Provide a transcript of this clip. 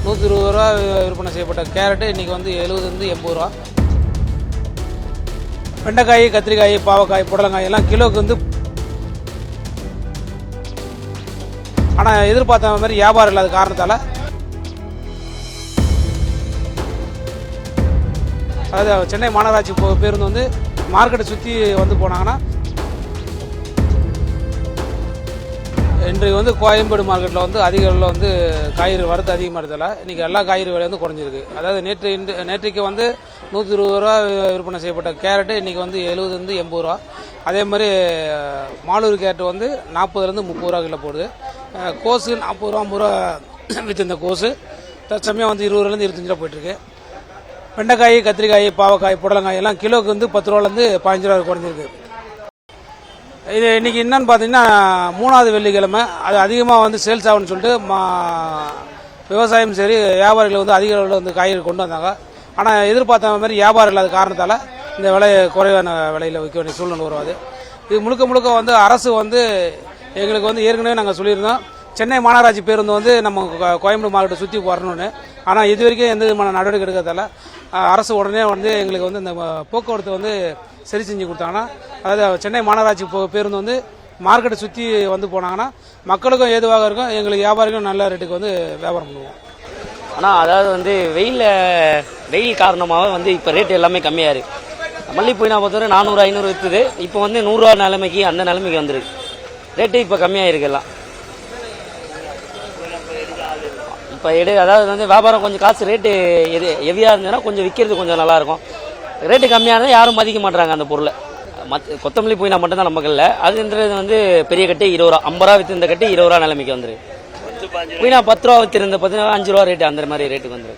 120 ரூபா விற்பனை செய்யப்பட்ட கேரட்டு இன்றைக்கி வந்து 70 80 ரூபா. வெண்டைக்காய், கத்திரிக்காய், பாவக்காய், புடலங்காய் எல்லாம் கிலோவுக்கு வந்து, ஆனால் எதிர்பார்த்த மாதிரி வியாபாரம் இல்லாத காரணத்தால், அதாவது சென்னை மாநகராட்சி பேருந்து வந்து மார்க்கெட்டை சுற்றி வந்து போனாங்கன்னா, இன்றைக்கு வந்து கோயம்பேடு மார்க்கெட்டில் வந்து அதிக அளவில் வந்து காய்கறி வரத்து அதிகமாக இருந்ததில்ல இன்றைக்கி எல்லா காய்கறி விலை வந்து குறைஞ்சிருக்கு. அதாவது நேற்றைக்கு வந்து 120 ரூபா விற்பனை செய்யப்பட்ட கேரட்டு இன்றைக்கி வந்து 70 80 ரூபா. அதே மாதிரி மாலூர் கேரட்டு வந்து 40 30 ரூபா கிலோ போடுது. கோஸு 40 ரூபா 50 ரூபா விற்று இந்த கோஸு தற்சமயம் வந்து 20 ரூபாலேருந்து 25 ரூபா போயிட்டுருக்கு. வெண்டைக்காய், கத்திரிக்காய், பாவக்காய், புடலங்காய் எல்லாம் கிலோவுக்கு வந்து 10 ரூபாலேருந்து 15 ரூபா குறைஞ்சிருக்கு. இது இன்றைக்கி என்னன்னு பார்த்தீங்கன்னா 3வது வெள்ளிக்கிழமை, அது அதிகமாக வந்து சேல்ஸ் ஆகுன்னு சொல்லிட்டு விவசாயம் சரி வியாபாரிகள் வந்து அதிக அளவில் வந்து காய்கறி கொண்டு வந்தாங்க. ஆனால் எதிர்பார்த்த மாதிரி வியாபாரம் இல்லாத காரணத்தால் இந்த விலை குறைவான விலையில் விற்க வேண்டிய சூழ்நிலை உருவாது. இது முழுக்க வந்து அரசு வந்து எங்களுக்கு வந்து ஏற்கனவே நாங்கள் சொல்லியிருந்தோம், சென்னை மாநகராட்சி பேருந்து வந்து நம்ம கோயம்பேடு மார்க்கெட்டை சுற்றி வரணும்னு. ஆனால் இது வரைக்கும் எந்த விதமான நடவடிக்கை எடுக்கிறதால அரசு உடனே வந்து எங்களுக்கு வந்து இந்த போக்குவரத்து வந்து சரி செஞ்சு கொடுத்தாங்கன்னா, அதாவது சென்னை மாநகராட்சி பேருந்து வந்து மார்க்கெட்டை சுற்றி வந்து போனாங்கன்னா மக்களுக்கும் ஏதுவாக இருக்கும், எங்களுக்கு வியாபாரிக்கும் நல்ல ரேட்டுக்கு வந்து வியாபாரம் பண்ணுவோம். ஆனால் அதாவது வந்து வெயில் காரணமாக வந்து இப்போ ரேட்டு எல்லாமே கம்மியாக இருக்குது. மல்லிப்பூ நான் பொறுத்தவரை 400 500 விற்றுது. இப்போ வந்து 100 ரூபா நிலைமைக்கு அந்த நிலைமைக்கு வந்துருக்கு. ரேட்டு இப்போ கம்மியாக இருக்கு எல்லாம். இப்போ அதாவது வந்து வியாபாரம் கொஞ்சம் காசு ரேட்டு ஹெவியாக இருந்ததுன்னா கொஞ்சம் விற்கிறது கொஞ்சம் நல்லாயிருக்கும். ரேட்டு கம்மியாக இருந்தால் யாரும் மதிக்க மாட்டுறாங்க அந்த பொருளை. கொத்தமல்லி புதினா மட்டும்தான் நமக்கு இல்லை. அதுன்றது வந்து பெரிய கட்டு 20 ரூபா 50 ரூபா விற்று இந்த கட்டு 20 ரூபா நிலைமைக்கு வந்துருக்கு. புதினா 10 ரூபா விற்று இருந்த பார்த்தீங்கன்னா 5 ரூபா ரேட்டு அந்த மாதிரி ரேட்டுக்கு வந்துருக்கு.